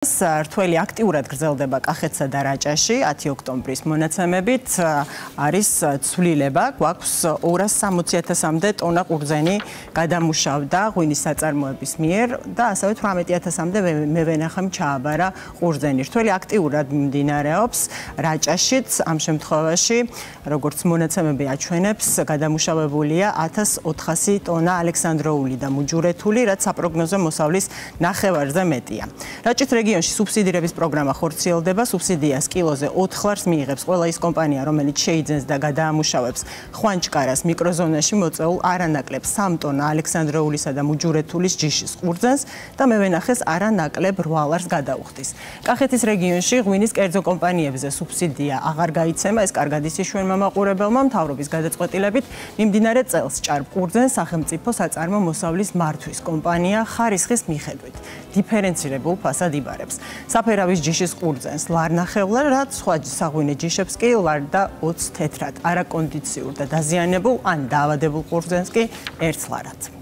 რთველი აქტიურად გრძელდება კახეთსა და რაჭაში 10 ოქტომბრის მონაცემებით არის ცვლილება გვაქვს 260,000-მდე ტონა ყურძენი გადამუშავდა ღვინის საწარმოების მიერ და ასევე 18,000-მდე მევენახემ ჩააბარა ყურძენი. რთველი აქტიურად მიმდინარეობს რაჭაშიც ამ შემთხვევაში როგორც მონაცემები აჩვენებს გადამუშავებულია 1400 ტონა ალექსანდროული და მუჯურეთული, რაც საპროგნოზო მოსავლის ნახევარზე მეტია. რაჭის რეგიონში სუბსიდირების პროგრამა ხორციელდება. სუბსიდიას კილოზე 4 ლარს მიიღებს ყველა ის კომპანია, რომელიც შეიძენს და გადაამუშავებს ხვანჭკარას მიკროზონაში მოწეულ არანაკლებ 3 ტონა ალექსანდროულისა და მუჯურეთულის ჯიშის ყურძენს და მევენახეს არანაკლებ 8 ლარს გადაუხდის. კახეთის რეგიონში ღვინის კერძო კომპანიებზე სუბსიდია აღარ გაიცემა. ეს კარგად ისიშვენმა მაყურებელმა მთავრობის გადაწყვეტილებით მიმდინარე წელს ჭარბ ყურძენს სახელმწიფო საწარმო მოსავლის მართვის კომპანია ხარისხის მიხედვით დიფერენცირებულ ფასად იბარებს. საფერავის ჯიშის ყურძენს ლარნახევლად, რაც სხვა საღვინე ჯიშებს კი ლარ და 20 თეთრად, არაკონდიციურ და დაზიანებულ ან დაავადებულ ყურძენს კი 1 ლარად.